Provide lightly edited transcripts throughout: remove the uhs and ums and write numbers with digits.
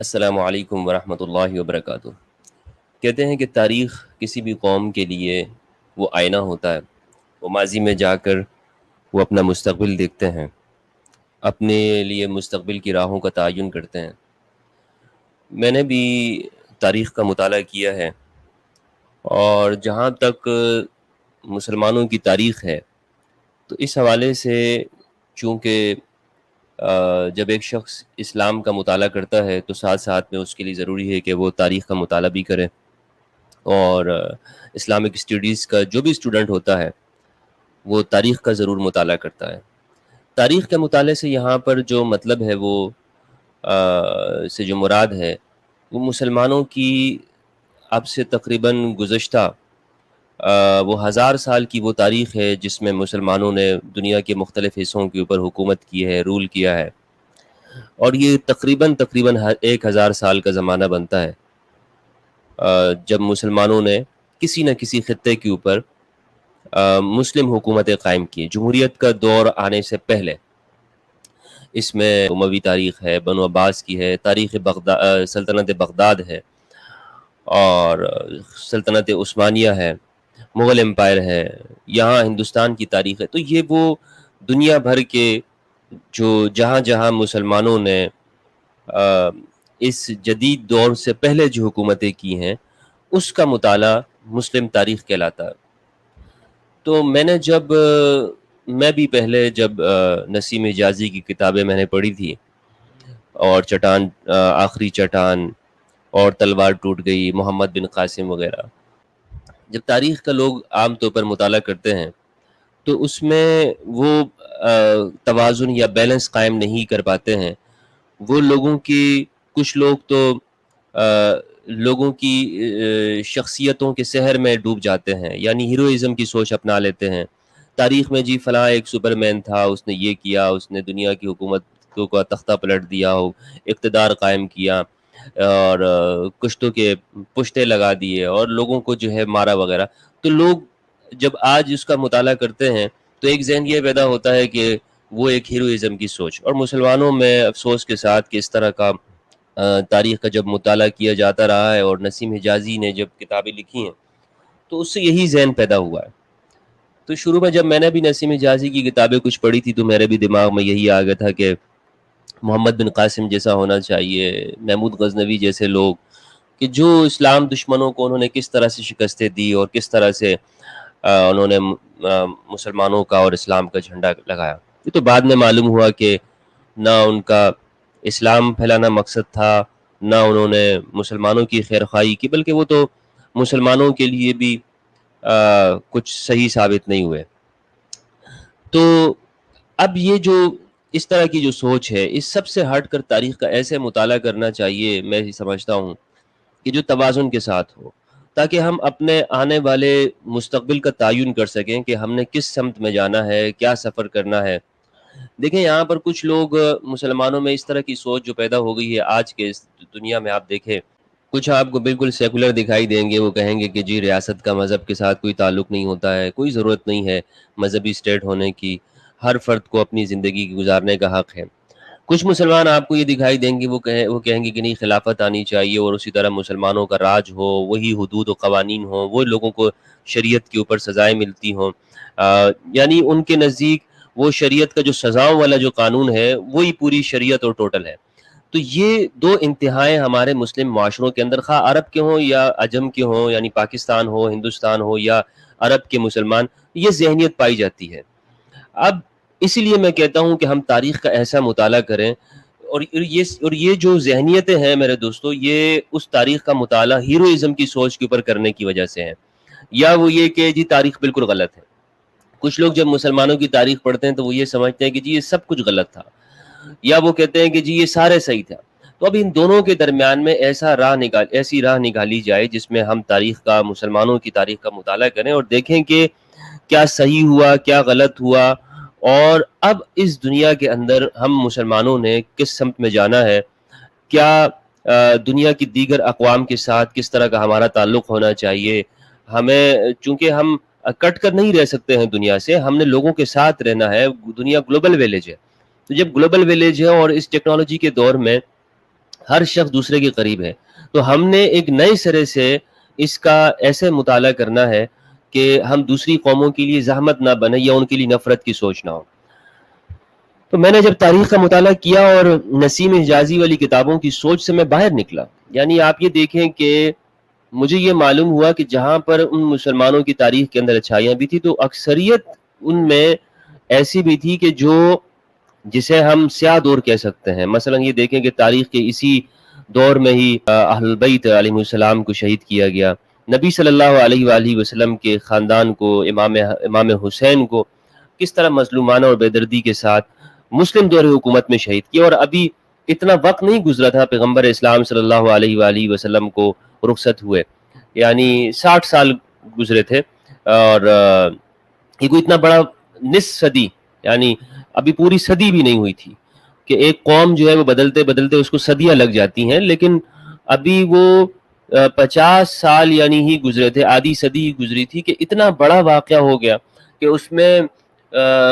السلام علیکم ورحمۃ اللہ وبرکاتہ۔ کہتے ہیں کہ تاریخ کسی بھی قوم کے لیے وہ آئینہ ہوتا ہے۔ وہ ماضی میں جا کر وہ اپنا مستقبل دیکھتے ہیں، اپنے لیے مستقبل کی راہوں کا تعین کرتے ہیں۔ میں نے بھی تاریخ کا مطالعہ کیا ہے، اور جہاں تک مسلمانوں کی تاریخ ہے تو اس حوالے سے، چونکہ جب ایک شخص اسلام کا مطالعہ کرتا ہے تو ساتھ ساتھ میں اس کے لیے ضروری ہے کہ وہ تاریخ کا مطالعہ بھی کرے، اور اسلامک اسٹڈیز کا جو بھی اسٹوڈنٹ ہوتا ہے وہ تاریخ کا ضرور مطالعہ کرتا ہے۔ تاریخ کے مطالعے سے یہاں پر جو مطلب ہے وہ سے جو مراد ہے وہ مسلمانوں کی اب سے تقریباً گزشتہ وہ 1000 سال کی وہ تاریخ ہے جس میں مسلمانوں نے دنیا کے مختلف حصوں کے اوپر حکومت کی ہے، رول کیا ہے، اور یہ تقریباً 1000 سال کا زمانہ بنتا ہے جب مسلمانوں نے کسی نہ کسی خطے کے اوپر مسلم حکومتیں قائم کی۔ جمہوریت کا دور آنے سے پہلے اس میں اموی تاریخ ہے، بنو عباس کی ہے، تاریخ سلطنت بغداد ہے، اور سلطنت عثمانیہ ہے، مغل امپائر ہے، یہاں ہندوستان کی تاریخ ہے۔ تو یہ وہ دنیا بھر کے جو جہاں جہاں مسلمانوں نے اس جدید دور سے پہلے جو حکومتیں کی ہیں اس کا مطالعہ مسلم تاریخ کہلاتا ہے۔ تو میں بھی پہلے جب نسیم حجازی کی کتابیں میں نے پڑھی تھی، اور چٹان، آخری چٹان، اور تلوار ٹوٹ گئی، محمد بن قاسم وغیرہ، جب تاریخ کا لوگ عام طور پر مطالعہ کرتے ہیں تو اس میں وہ توازن یا بیلنس قائم نہیں کر پاتے ہیں۔ وہ لوگوں کی، کچھ لوگ تو لوگوں کی شخصیتوں کے سحر میں ڈوب جاتے ہیں، یعنی ہیروئزم کی سوچ اپنا لیتے ہیں۔ تاریخ میں جی فلاں ایک سپر مین تھا، اس نے یہ کیا، اس نے دنیا کی حکومت کو تختہ پلٹ دیا ہو، اقتدار قائم کیا، اور کشتوں کے پشتے لگا دیے، اور لوگوں کو جو ہے مارا وغیرہ۔ تو لوگ جب آج اس کا مطالعہ کرتے ہیں تو ایک ذہن یہ پیدا ہوتا ہے کہ وہ ایک ہیروئزم کی سوچ، اور مسلمانوں میں افسوس کے ساتھ کہ اس طرح کا تاریخ کا جب مطالعہ کیا جاتا رہا ہے، اور نسیم حجازی نے جب کتابیں لکھی ہیں تو اس سے یہی ذہن پیدا ہوا ہے۔ تو شروع میں جب میں نے بھی نسیم حجازی کی کتابیں کچھ پڑھی تھی تو میرے بھی دماغ میں یہی آ گیا تھا کہ محمد بن قاسم جیسا ہونا چاہیے، محمود غزنوی جیسے لوگ، کہ جو اسلام دشمنوں کو انہوں نے کس طرح سے شکستیں دی، اور کس طرح سے انہوں نے مسلمانوں کا اور اسلام کا جھنڈا لگایا۔ یہ تو بعد میں معلوم ہوا کہ نہ ان کا اسلام پھیلانا مقصد تھا، نہ انہوں نے مسلمانوں کی خیر خواہی کی، بلکہ وہ تو مسلمانوں کے لیے بھی کچھ صحیح ثابت نہیں ہوئے۔ تو اب یہ جو اس طرح کی جو سوچ ہے، اس سب سے ہٹ کر تاریخ کا ایسے مطالعہ کرنا چاہیے، میں سمجھتا ہوں کہ جو توازن کے ساتھ ہو، تاکہ ہم اپنے آنے والے مستقبل کا تعین کر سکیں کہ ہم نے کس سمت میں جانا ہے، کیا سفر کرنا ہے۔ دیکھیں یہاں پر کچھ لوگ مسلمانوں میں اس طرح کی سوچ جو پیدا ہو گئی ہے آج کے اس دنیا میں، آپ دیکھیں کچھ آپ کو بالکل سیکولر دکھائی دیں گے، وہ کہیں گے کہ جی ریاست کا مذہب کے ساتھ کوئی تعلق نہیں ہوتا ہے، کوئی ضرورت نہیں ہے مذہبی اسٹیٹ ہونے کی، ہر فرد کو اپنی زندگی گزارنے کا حق ہے۔ کچھ مسلمان آپ کو یہ دکھائی دیں گے، وہ کہیں گے کہ نہیں، خلافت آنی چاہیے، اور اسی طرح مسلمانوں کا راج ہو، وہی حدود و قوانین ہوں، وہ لوگوں کو شریعت کے اوپر سزائیں ملتی ہوں، یعنی ان کے نزدیک وہ شریعت کا جو سزاؤں والا جو قانون ہے وہی پوری شریعت اور ٹوٹل ہے۔ تو یہ دو انتہائیں ہمارے مسلم معاشروں کے اندر، خواہ عرب کے ہوں یا عجم کے ہوں، یعنی پاکستان ہو، ہندوستان ہو، یا عرب کے مسلمان، یہ ذہنیت پائی جاتی ہے۔ اب اسی لیے میں کہتا ہوں کہ ہم تاریخ کا ایسا مطالعہ کریں، اور یہ جو ذہنیتیں ہیں میرے دوستو، یہ اس تاریخ کا مطالعہ ہیروئزم کی سوچ کے اوپر کرنے کی وجہ سے ہے، یا وہ یہ کہ جی تاریخ بالکل غلط ہے۔ کچھ لوگ جب مسلمانوں کی تاریخ پڑھتے ہیں تو وہ یہ سمجھتے ہیں کہ جی یہ سب کچھ غلط تھا، یا وہ کہتے ہیں کہ جی یہ سارے صحیح تھا۔ تو اب ان دونوں کے درمیان میں ایسی راہ نکالی جائے جس میں ہم تاریخ کا، مسلمانوں کی تاریخ کا مطالعہ کریں، اور دیکھیں کہ کیا صحیح ہوا، کیا غلط ہوا، اور اب اس دنیا کے اندر ہم مسلمانوں نے کس سمت میں جانا ہے، کیا دنیا کی دیگر اقوام کے ساتھ کس طرح کا ہمارا تعلق ہونا چاہیے۔ ہمیں، چونکہ ہم کٹ کر نہیں رہ سکتے ہیں دنیا سے، ہم نے لوگوں کے ساتھ رہنا ہے، دنیا گلوبل ویلیج ہے۔ تو جب گلوبل ویلیج ہے اور اس ٹیکنالوجی کے دور میں ہر شخص دوسرے کے قریب ہے. تو ہم نے ایک نئے سرے سے اس کا ایسے مطالعہ کرنا ہے کہ ہم دوسری قوموں کے لیے زحمت نہ بنے یا ان کے لیے نفرت کی سوچ نہ ہو. تو میں نے جب تاریخ کا مطالعہ کیا اور نسیم حجازی والی کتابوں کی سوچ سے میں باہر نکلا. یعنی آپ یہ دیکھیں کہ مجھے یہ معلوم ہوا کہ جہاں پر ان مسلمانوں کی تاریخ کے اندر اچھائیاں بھی تھی تو اکثریت ان میں ایسی بھی تھی کہ جو جسے ہم سیاہ دور کہہ سکتے ہیں. مثلا یہ دیکھیں کہ تاریخ کے اسی دور میں ہی اہل البیت علیہ السلام کو شہید کیا گیا. نبی صلی اللہ علیہ وآلہ وسلم کے خاندان کو، امام حسین کو کس طرح مظلومانہ اور بے دردی کے ساتھ مسلم دور حکومت میں شہید کیا. اور ابھی اتنا وقت نہیں گزرا تھا پیغمبر اسلام صلی اللہ علیہ وآلہ وسلم کو رخصت ہوئے، یعنی 60 سال گزرے تھے. اور یہ کوئی اتنا بڑا نصف صدی، یعنی ابھی پوری صدی بھی نہیں ہوئی تھی کہ ایک قوم جو ہے وہ بدلتے بدلتے اس کو صدیاں لگ جاتی ہیں، لیکن ابھی وہ 50 سال یعنی ہی گزرے تھے، آدھی صدی گزری تھی کہ اتنا بڑا واقعہ ہو گیا کہ اس میں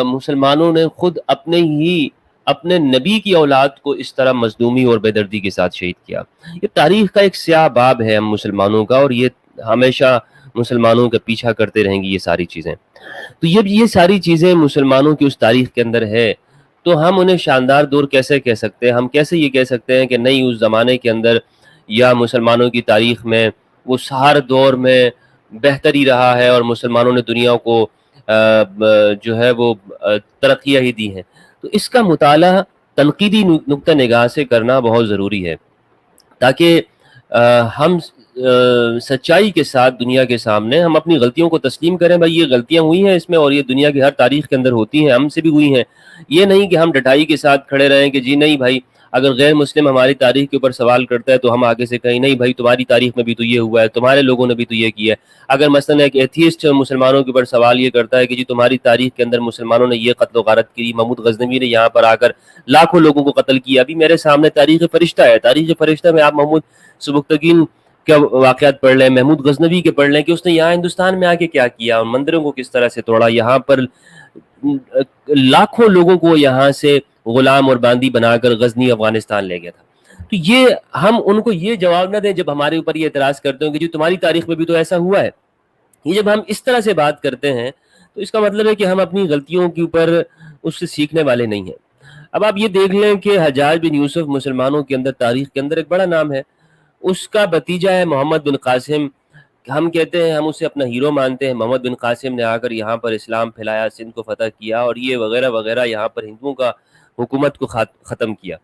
مسلمانوں نے خود اپنے نبی کی اولاد کو اس طرح مظلومی اور بے دردی کے ساتھ شہید کیا. یہ تاریخ کا ایک سیاہ باب ہے ہم مسلمانوں کا، اور یہ ہمیشہ مسلمانوں کا پیچھا کرتے رہیں گی یہ ساری چیزیں. تو یہ ساری چیزیں مسلمانوں کی اس تاریخ کے اندر ہے، تو ہم انہیں شاندار دور کیسے کہہ سکتے ہیں؟ ہم کیسے یہ کہہ سکتے ہیں کہ نہیں اس زمانے کے اندر یا مسلمانوں کی تاریخ میں وہ ہر دور میں بہتر ہی رہا ہے اور مسلمانوں نے دنیا کو جو ہے وہ ترقیاں ہی دی ہیں. تو اس کا مطالعہ تنقیدی نقطہ نگاہ سے کرنا بہت ضروری ہے تاکہ ہم سچائی کے ساتھ دنیا کے سامنے ہم اپنی غلطیوں کو تسلیم کریں. بھائی یہ غلطیاں ہوئی ہیں اس میں، اور یہ دنیا کی ہر تاریخ کے اندر ہوتی ہیں، ہم سے بھی ہوئی ہیں. یہ نہیں کہ ہم ڈٹائی کے ساتھ کھڑے رہیں کہ جی نہیں بھائی اگر غیر مسلم ہماری تاریخ کے اوپر سوال کرتا ہے تو ہم آگے سے کہیں نہیں بھائی تمہاری تاریخ میں بھی تو یہ ہوا ہے، تمہارے لوگوں نے بھی تو یہ کیا ہے. اگر مثلا ایک ایتھیسٹ مسلمانوں کے اوپر سوال یہ کرتا ہے کہ جی تمہاری تاریخ کے اندر مسلمانوں نے یہ قتل و غارت کی، محمود غزنوی نے یہاں پر آ کر لاکھوں لوگوں کو قتل کیا. ابھی میرے سامنے تاریخ فرشتہ ہے، تاریخ فرشتہ میں آپ محمود سبکتگین کے واقعات پڑھ لیں، محمود غزنوی کے پڑھ لیں کہ اس نے یہاں ہندوستان میں آ کے کیا کیا، ان مندروں کو کس طرح سے توڑا، یہاں پر لاکھوں لوگوں کو یہاں سے غلام اور باندی بنا کر غزنی افغانستان لے گیا تھا. تو یہ ہم ان کو یہ جواب نہ دیں جب ہمارے اوپر یہ اعتراض کرتے ہیں کہ جی تمہاری تاریخ میں بھی تو ایسا ہوا ہے. یہ جب ہم اس طرح سے بات کرتے ہیں تو اس کا مطلب ہے کہ ہم اپنی غلطیوں کے اوپر اس سے سیکھنے والے نہیں ہیں. اب آپ یہ دیکھ لیں کہ حجاج بن یوسف مسلمانوں کے اندر تاریخ کے اندر ایک بڑا نام ہے، اس کا بھتیجا ہے محمد بن قاسم. ہم کہتے ہیں ہم اسے اپنا ہیرو مانتے ہیں. محمد بن قاسم نے آ کر یہاں پر اسلام پھیلایا، سندھ کو فتح کیا اور یہ وغیرہ وغیرہ، یہاں پر ہندوؤں کا حکومت کو ختم کیا.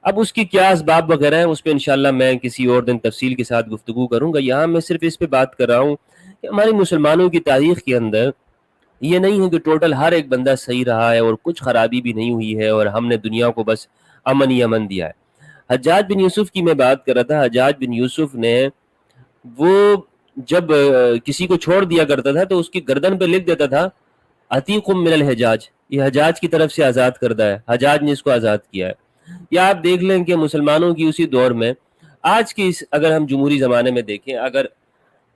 اب اس کی کیا اسباب وغیرہ ہیں اس پہ انشاءاللہ میں کسی اور دن تفصیل کے ساتھ گفتگو کروں گا. یہاں میں صرف اس پہ بات کر رہا ہوں کہ ہماری مسلمانوں کی تاریخ کے اندر یہ نہیں ہے کہ ٹوٹل ہر ایک بندہ صحیح رہا ہے اور کچھ خرابی بھی نہیں ہوئی ہے اور ہم نے دنیا کو بس امن ہی امن دیا ہے. حجاج بن یوسف کی میں بات کر رہا تھا. حجاج بن یوسف نے وہ جب کسی کو چھوڑ دیا کرتا تھا تو اس کی گردن پہ لکھ دیتا تھا عتیق من الحجاج، یہ حجاج کی طرف سے آزاد کردہ ہے، حجاج نے اس کو آزاد کیا ہے. یا آپ دیکھ لیں کہ مسلمانوں کی اسی دور میں آج کی اگر ہم جمہوری زمانے میں دیکھیں، اگر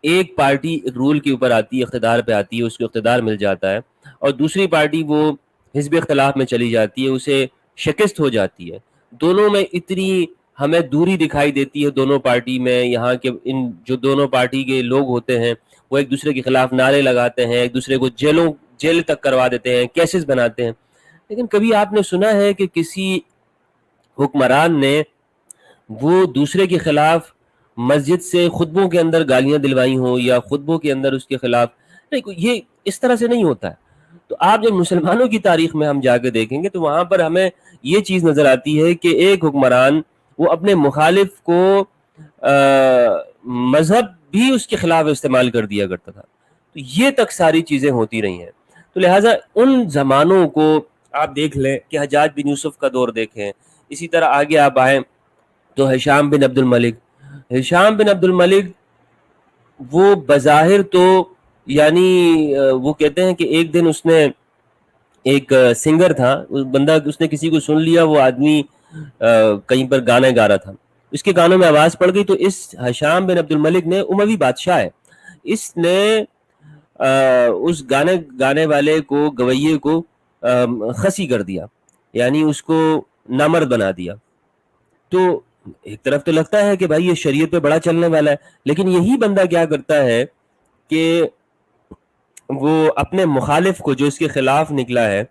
ایک پارٹی رول کے اوپر آتی ہے، اقتدار پہ آتی ہے، اس کو اقتدار مل جاتا ہے اور دوسری پارٹی وہ حزب اختلاف میں چلی جاتی ہے، اسے شکست ہو جاتی ہے. دونوں میں اتنی ہمیں دوری دکھائی دیتی ہے دونوں پارٹی میں، یہاں کے ان جو دونوں پارٹی کے لوگ ہوتے ہیں وہ ایک دوسرے کے خلاف نعرے لگاتے ہیں، ایک دوسرے کو جیل تک کروا دیتے ہیں، کیسز بناتے ہیں. لیکن کبھی آپ نے سنا ہے کہ کسی حکمران نے وہ دوسرے کے خلاف مسجد سے خطبوں کے اندر گالیاں دلوائی ہوں یا خطبوں کے اندر اس کے خلاف؟ نہیں، یہ اس طرح سے نہیں ہوتا ہے. تو آپ جب مسلمانوں کی تاریخ میں ہم جا کے دیکھیں گے تو وہاں پر ہمیں یہ چیز نظر آتی ہے کہ ایک حکمران وہ اپنے مخالف کو مذہب بھی اس کے خلاف استعمال کر دیا کرتا تھا. تو یہ تک ساری چیزیں ہوتی رہی ہیں. تو لہٰذا ان زمانوں کو آپ دیکھ لیں کہ حجاج بن یوسف کا دور دیکھیں، اسی طرح آگے آپ آئیں تو ہشام بن عبد الملک. ہشام بن عبد الملک وہ بظاہر تو یعنی وہ کہتے ہیں کہ ایک دن اس نے ایک سنگر تھا بندہ، اس نے کسی کو سن لیا، وہ آدمی کہیں پر گانے گا رہا تھا، اس کے گانوں میں آواز پڑ گئی تو اس ہشام بن عبد الملک نے، اموی بادشاہ ہے، اس نے اس گانے والے کو، گویے کو خسی کر دیا، یعنی اس کو نامرد بنا دیا. تو ایک طرف تو لگتا ہے کہ بھائی یہ شریعت پہ بڑا چلنے والا ہے، لیکن یہی بندہ کیا کرتا ہے کہ وہ اپنے مخالف کو، جو اس کے خلاف نکلا ہے،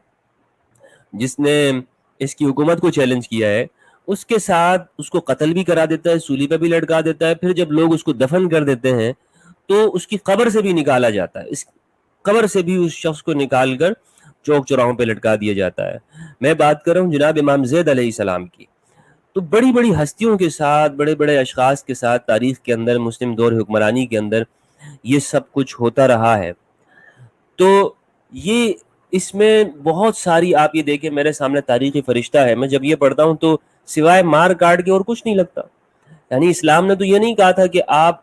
جس نے اس کی حکومت کو چیلنج کیا ہے، اس کے ساتھ اس کو قتل بھی کرا دیتا ہے، سولی پہ بھی لٹکا دیتا ہے، پھر جب لوگ اس کو دفن کر دیتے ہیں تو اس کی قبر سے بھی نکالا جاتا ہے، اس قبر سے بھی اس شخص کو نکال کر چوک چوراہوں پہ لٹکا دیا جاتا ہے۔ میں بات کر رہا ہوں جناب امام زید علیہ السلام کی۔ تو بڑی بڑی ہستیوں کے ساتھ، بڑے بڑے اشخاص کے ساتھ تاریخ کے اندر، مسلم دور حکمرانی کے اندر یہ سب کچھ ہوتا رہا ہے۔ تو یہ اس میں بہت ساری، آپ یہ دیکھیں میرے سامنے تاریخی فرشتہ ہے، میں جب یہ پڑھتا ہوں تو سوائے مار کاٹ کے اور کچھ نہیں لگتا۔ یعنی اسلام نے تو یہ نہیں کہا تھا کہ آپ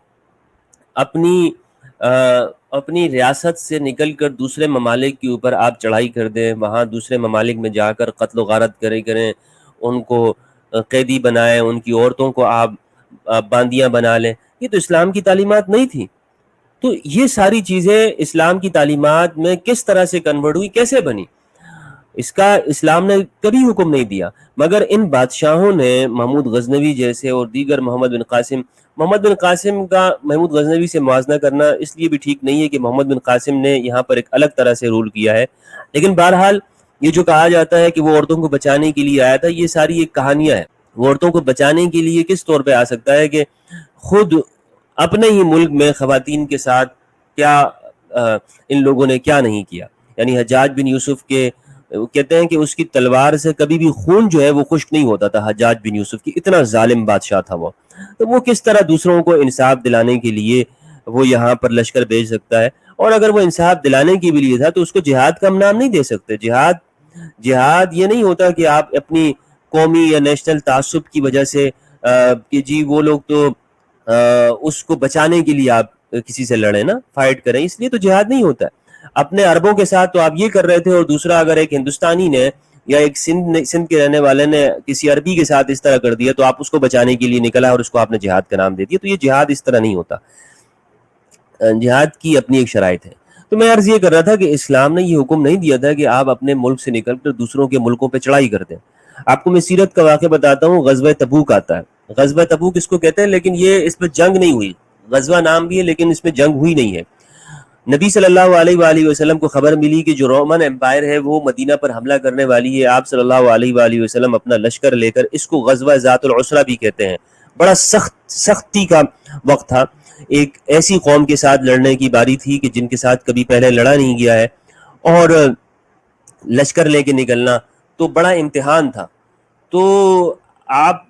اپنی ریاست سے نکل کر دوسرے ممالک کے اوپر آپ چڑھائی کر دیں، وہاں دوسرے ممالک میں جا کر قتل و غارت کریں، ان کو قیدی بنائیں، ان کی عورتوں کو آپ باندیاں بنا لیں۔ یہ تو اسلام کی تعلیمات نہیں تھی۔ تو یہ ساری چیزیں اسلام کی تعلیمات میں کس طرح سے کنورٹ ہوئی، کیسے بنی، اس کا اسلام نے کبھی حکم نہیں دیا۔ مگر ان بادشاہوں نے، محمود غزنوی جیسے اور دیگر، محمد بن قاسم کا محمود غزنوی سے موازنہ کرنا اس لیے بھی ٹھیک نہیں ہے کہ محمد بن قاسم نے یہاں پر ایک الگ طرح سے رول کیا ہے، لیکن بہرحال یہ جو کہا جاتا ہے کہ وہ عورتوں کو بچانے کے لیے آیا تھا، یہ ساری ایک کہانیاں ہیں۔ وہ عورتوں کو بچانے کے لیے کس طور پہ آ سکتا ہے کہ خود اپنے ہی ملک میں خواتین کے ساتھ کیا ان لوگوں نے کیا نہیں کیا۔ یعنی حجاج بن یوسف کے، کہتے ہیں کہ اس کی تلوار سے کبھی بھی خون جو ہے وہ خشک نہیں ہوتا تھا، حجاج بن یوسف کی، اتنا ظالم بادشاہ تھا وہ۔ تو وہ کس طرح دوسروں کو انصاف دلانے کے لیے وہ یہاں پر لشکر بھیج سکتا ہے؟ اور اگر وہ انصاف دلانے کے بھی لیے تھا تو اس کو جہاد کا ہم نام نہیں دے سکتے۔ جہاد یہ نہیں ہوتا کہ آپ اپنی قومی یا نیشنل تعصب کی وجہ سے کہ جی وہ لوگ تو اس کو بچانے کے لیے آپ کسی سے لڑیں نا، فائٹ کریں، اس لیے تو جہاد نہیں ہوتا ہے۔ اپنے عربوں کے ساتھ تو آپ یہ کر رہے تھے، اور دوسرا اگر ایک ہندوستانی نے یا ایک سندھ کے رہنے والے نے کسی عربی کے ساتھ اس طرح کر دیا تو آپ اس کو بچانے کے لیے نکلا اور اس کو آپ نے جہاد کا نام دے دیا۔ تو یہ جہاد اس طرح نہیں ہوتا، جہاد کی اپنی ایک شرائط ہے۔ تو میں عرض یہ کر رہا تھا کہ اسلام نے یہ حکم نہیں دیا تھا کہ آپ اپنے ملک سے نکل کر دوسروں کے ملکوں پہ چڑھائی کر دیں۔ آپ کو میں سیرت کا واقعہ بتاتا ہوں، غزوہ تبوک آتا ہے۔ غزوہ تبوک اس کو کہتے ہیں، لیکن یہ اس میں جنگ نہیں ہوئی، غزوہ نام بھی ہے لیکن اس میں جنگ ہوئی نہیں ہے۔ نبی صلی اللہ علیہ وآلہ وسلم کو خبر ملی کہ جو رومن امپائر ہے وہ مدینہ پر حملہ کرنے والی ہے۔ آپ صلی اللہ علیہ وآلہ وسلم اپنا لشکر لے کر، اس کو غزوہ ذات العسرہ بھی کہتے ہیں، بڑا سختی کا وقت تھا، ایک ایسی قوم کے ساتھ لڑنے کی باری تھی کہ جن کے ساتھ کبھی پہلے لڑا نہیں گیا ہے، اور لشکر لے کے نکلنا تو بڑا امتحان تھا۔ تو آپ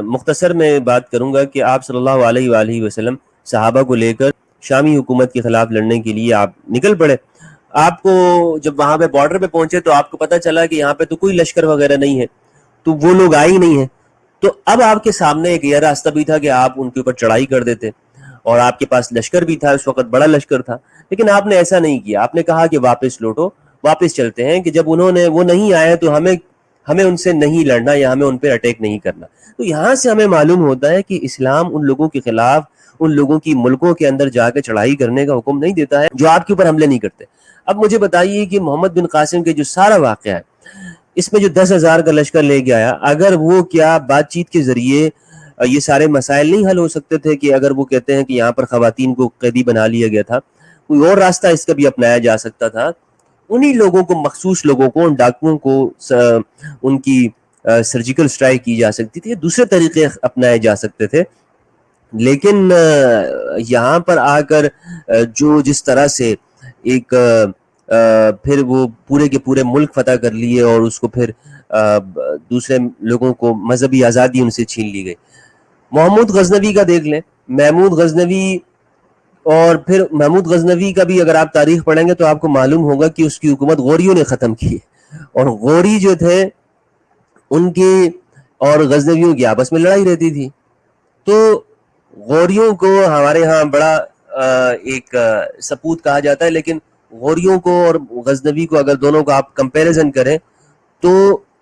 مختصر میں بات کروں گا کہ آپ صلی اللہ علیہ وآلہ وسلم صحابہ کو لے کر شامی حکومت کے خلاف لڑنے کے لیے آپ نکل پڑے۔ آپ کو جب وہاں پہ بارڈر پہ پہنچے تو آپ کو پتہ چلا کہ یہاں پہ تو کوئی لشکر وغیرہ نہیں ہے، تو وہ لوگ آئے ہی نہیں ہیں۔ تو اب آپ کے سامنے ایک یہ راستہ بھی تھا کہ آپ ان کے اوپر چڑھائی کر دیتے، اور آپ کے پاس لشکر بھی تھا، اس وقت بڑا لشکر تھا، لیکن آپ نے ایسا نہیں کیا۔ آپ نے کہا کہ واپس لوٹو، واپس چلتے ہیں، کہ جب وہ نہیں آئے تو ہمیں ان سے نہیں لڑنا یا ہمیں ان پہ اٹیک نہیں کرنا۔ تو یہاں سے ہمیں معلوم ہوتا ہے کہ اسلام ان لوگوں کے خلاف، ان لوگوں کی ملکوں کے اندر جا کے چڑھائی کرنے کا حکم نہیں دیتا ہے جو آپ کے اوپر حملے نہیں کرتے۔ اب مجھے بتائیے کہ محمد بن قاسم کے جو سارا واقعہ ہے، اس میں جو 10,000 کا لشکر لے کے آیا، اگر وہ کیا بات چیت کے ذریعے یہ سارے مسائل نہیں حل ہو سکتے تھے؟ کہ اگر وہ کہتے ہیں کہ یہاں پر خواتین کو قیدی بنا لیا گیا تھا، کوئی اور راستہ اس کا بھی اپنایا جا سکتا تھا، انہی لوگوں کو، مخصوص لوگوں کو، ان ڈاکوؤں کو ان کی سرجیکل اسٹرائک کی جا سکتی تھی، دوسرے طریقے اپنائے جا سکتے تھے۔ لیکن یہاں پر آ کر جو جس طرح سے ایک پھر وہ پورے کے پورے ملک فتح کر لیے، اور اس کو پھر دوسرے لوگوں کو مذہبی آزادی ان سے چھین لی گئی۔ محمود غزنوی کا دیکھ لیں، محمود غزنوی، اور پھر محمود غزنوی کا بھی اگر آپ تاریخ پڑھیں گے تو آپ کو معلوم ہوگا کہ اس کی حکومت غوریوں نے ختم کی ہے، اور غوری جو تھے ان کے اور غزنویوں کی آپس میں لڑائی رہتی تھی۔ تو غوریوں کو ہمارے ہاں بڑا ایک سپوت کہا جاتا ہے، لیکن غوریوں کو اور غزنوی کو اگر دونوں کو آپ کمپیریزن کریں تو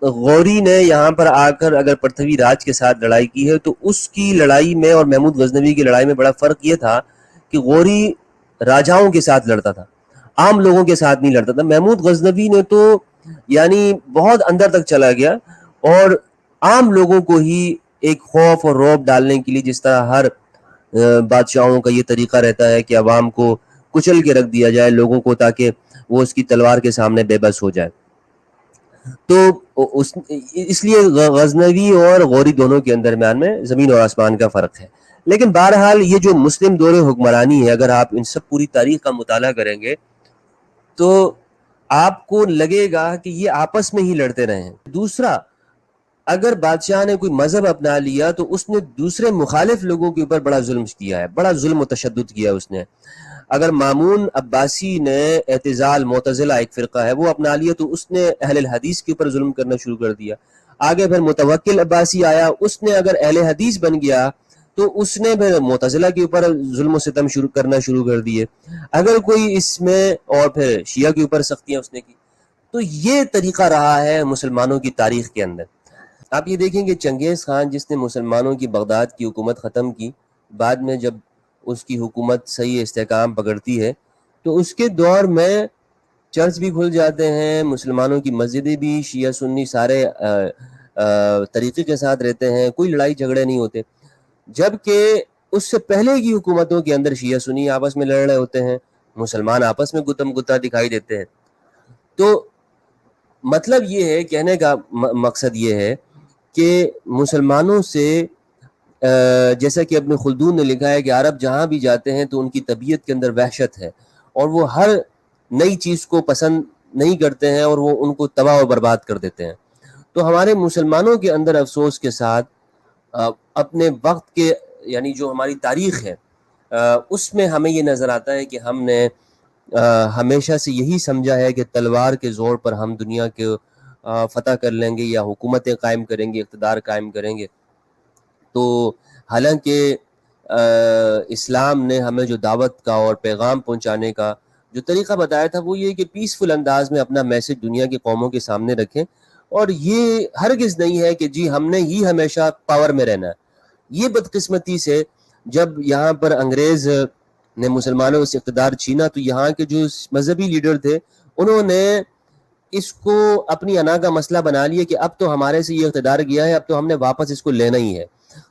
غوری نے یہاں پر آ کر اگر پرتھوی راج کے ساتھ لڑائی کی ہے تو اس کی لڑائی میں اور محمود غزنوی کی لڑائی میں بڑا فرق یہ تھا کہ غوری راجاؤں کے ساتھ لڑتا تھا، عام لوگوں کے ساتھ نہیں لڑتا تھا۔ محمود غزنوی نے تو یعنی بہت اندر تک چلا گیا اور عام لوگوں کو ہی ایک خوف اور رعب ڈالنے کے لیے، جس طرح ہر بادشاہوں کا یہ طریقہ رہتا ہے کہ عوام کو کچل کے رکھ دیا جائے لوگوں کو، تاکہ وہ اس کی تلوار کے سامنے بے بس ہو جائے. تو اس لیے غزنوی اور غوری دونوں کے درمیان میں زمین اور آسمان کا فرق ہے. لیکن بہرحال یہ جو مسلم دور حکمرانی ہے، اگر آپ ان سب پوری تاریخ کا مطالعہ کریں گے تو آپ کو لگے گا کہ یہ آپس میں ہی لڑتے رہے ہیں. دوسرا، اگر بادشاہ نے کوئی مذہب اپنا لیا تو اس نے دوسرے مخالف لوگوں کے اوپر بڑا ظلم کیا ہے، بڑا ظلم و تشدد کیا ہے اس نے. اگر مامون عباسی نے اعتزال معتزلہ ایک فرقہ ہے وہ اپنا لیا تو اس نے اہل الحدیث کے اوپر ظلم کرنا شروع کر دیا. آگے پھر متوکل عباسی آیا، اس نے اگر اہل حدیث بن گیا تو اس نے پھر معتزلہ کے اوپر ظلم و ستم کرنا شروع کر دیے. اگر کوئی اس میں، اور پھر شیعہ کے اوپر سختیاں اس نے کی. تو یہ طریقہ رہا ہے مسلمانوں کی تاریخ کے اندر. آپ یہ دیکھیں کہ چنگیز خان جس نے مسلمانوں کی بغداد کی حکومت ختم کی، بعد میں جب اس کی حکومت صحیح استحکام پکڑتی ہے تو اس کے دور میں چرچ بھی کھل جاتے ہیں، مسلمانوں کی مسجدیں بھی، شیعہ سنی سارے طریقے کے ساتھ رہتے ہیں، کوئی لڑائی جھگڑے نہیں ہوتے. جبکہ اس سے پہلے کی حکومتوں کے اندر شیعہ سنی آپس میں لڑ رہے ہوتے ہیں، مسلمان آپس میں گتم گتا دکھائی دیتے ہیں. تو مطلب یہ ہے، کہنے کا مقصد یہ ہے کہ مسلمانوں سے جیسا کہ ابن خلدون نے لکھا ہے کہ عرب جہاں بھی جاتے ہیں تو ان کی طبیعت کے اندر وحشت ہے، اور وہ ہر نئی چیز کو پسند نہیں کرتے ہیں اور وہ ان کو تباہ و برباد کر دیتے ہیں. تو ہمارے مسلمانوں کے اندر افسوس کے ساتھ اپنے وقت کے، یعنی جو ہماری تاریخ ہے اس میں ہمیں یہ نظر آتا ہے کہ ہم نے ہمیشہ سے یہی سمجھا ہے کہ تلوار کے زور پر ہم دنیا کے فتح کر لیں گے یا حکومتیں قائم کریں گے، اقتدار قائم کریں گے. تو حالانکہ اسلام نے ہمیں جو دعوت کا اور پیغام پہنچانے کا جو طریقہ بتایا تھا وہ یہ کہ پیسفل انداز میں اپنا میسج دنیا کی قوموں کے سامنے رکھیں، اور یہ ہرگز نہیں ہے کہ جی ہم نے ہی ہمیشہ پاور میں رہنا ہے. یہ بدقسمتی سے جب یہاں پر انگریز نے مسلمانوں سے اقتدار چھینا تو یہاں کے جو مذہبی لیڈر تھے انہوں نے اس کو اپنی انا کا مسئلہ بنا لیا کہ اب تو ہمارے سے یہ اقتدار گیا ہے، اب تو ہم نے واپس اس کو لینا ہی ہے.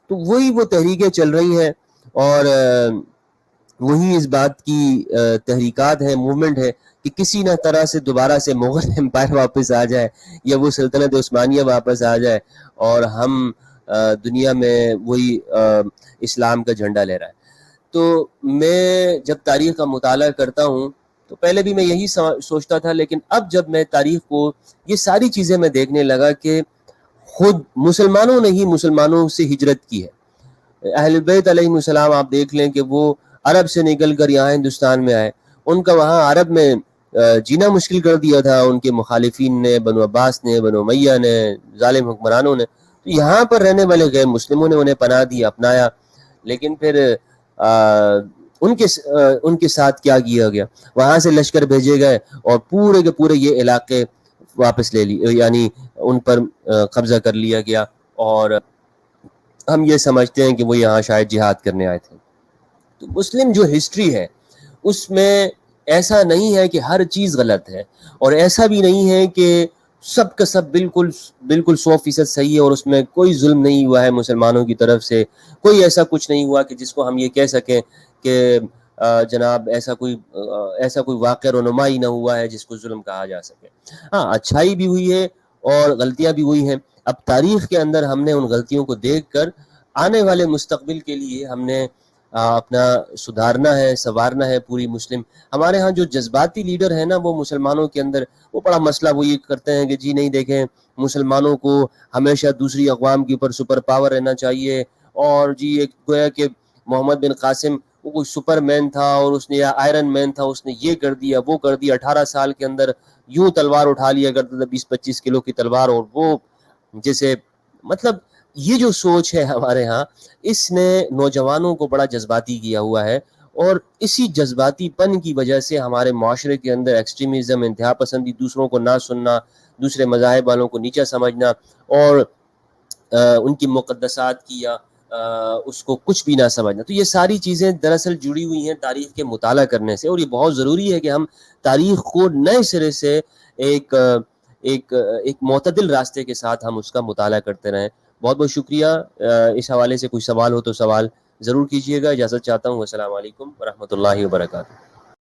تو وہی وہ تحریکیں چل رہی ہیں، اور وہی اس بات کی تحریکات ہیں، موومنٹ ہے کہ کسی نہ طرح سے دوبارہ سے مغل امپائر واپس آ جائے یا وہ سلطنت عثمانیہ واپس آ جائے اور ہم دنیا میں وہی اسلام کا جھنڈا لے رہا ہے. تو میں جب تاریخ کا مطالعہ کرتا ہوں تو پہلے بھی میں یہی سوچتا تھا، لیکن اب جب میں تاریخ کو یہ ساری چیزیں میں دیکھنے لگا کہ خود مسلمانوں نے ہی مسلمانوں سے ہجرت کی ہے. اہل بیت علیہ السلام آپ دیکھ لیں کہ وہ عرب سے نکل کر یہاں ہندوستان میں آئے، ان کا وہاں عرب میں جینا مشکل کر دیا تھا ان کے مخالفین نے، بنو عباس نے، بنو امیہ نے، ظالم حکمرانوں نے. تو یہاں پر رہنے والے غیر مسلموں نے انہیں پناہ دی، اپنایا. لیکن پھر ان کے ساتھ کیا کیا گیا؟ وہاں سے لشکر بھیجے گئے اور پورے کے پورے یہ علاقے واپس لے لی، یعنی ان پر قبضہ کر لیا گیا، اور ہم یہ سمجھتے ہیں کہ وہ یہاں شاید جہاد کرنے آئے تھے. تو مسلم جو ہسٹری ہے اس میں ایسا نہیں ہے کہ ہر چیز غلط ہے، اور ایسا بھی نہیں ہے کہ سب کا سب بالکل 100% صحیح ہے اور اس میں کوئی ظلم نہیں ہوا ہے مسلمانوں کی طرف سے. کوئی ایسا کچھ نہیں ہوا کہ جس کو ہم یہ کہہ سکیں کہ جناب ایسا کوئی واقعہ رونمائی نہ ہوا ہے جس کو ظلم کہا جا سکے. ہاں، اچھائی بھی ہوئی ہے اور غلطیاں بھی ہوئی ہیں. اب تاریخ کے اندر ہم نے ان غلطیوں کو دیکھ کر آنے والے مستقبل کے لیے ہم نے اپنا سدھارنا ہے، سنوارنا ہے. پوری مسلم ہمارے ہاں جو جذباتی لیڈر ہیں نا وہ مسلمانوں کے اندر وہ بڑا مسئلہ وہ یہ کرتے ہیں کہ جی نہیں دیکھیں مسلمانوں کو ہمیشہ دوسری اقوام کے اوپر سپر پاور رہنا چاہیے، اور جی ایک گویا کہ محمد بن قاسم وہ کوئی سپر مین تھا اور اس نے یا آئرن مین تھا، اس نے یہ کر دیا وہ کر دیا. 18 سال کے اندر یوں تلوار اٹھا لیا کرتا تھا 20-25 کلو کی تلوار، اور وہ جیسے مطلب یہ جو سوچ ہے ہمارے ہاں اس نے نوجوانوں کو بڑا جذباتی کیا ہوا ہے. اور اسی جذباتی پن کی وجہ سے ہمارے معاشرے کے اندر ایکسٹریمزم، انتہا پسندی، دوسروں کو نہ سننا، دوسرے مذاہب والوں کو نیچا سمجھنا، اور ان کی مقدسات کی یا اس کو کچھ بھی نہ سمجھنا. تو یہ ساری چیزیں دراصل جڑی ہوئی ہیں تاریخ کے مطالعہ کرنے سے، اور یہ بہت ضروری ہے کہ ہم تاریخ کو نئے سرے سے ایک معتدل راستے کے ساتھ ہم اس کا مطالعہ کرتے رہیں. بہت بہت شکریہ. اس حوالے سے کوئی سوال ہو تو سوال ضرور کیجیے گا. اجازت چاہتا ہوں. السلام علیکم ورحمۃ اللہ وبرکاتہ.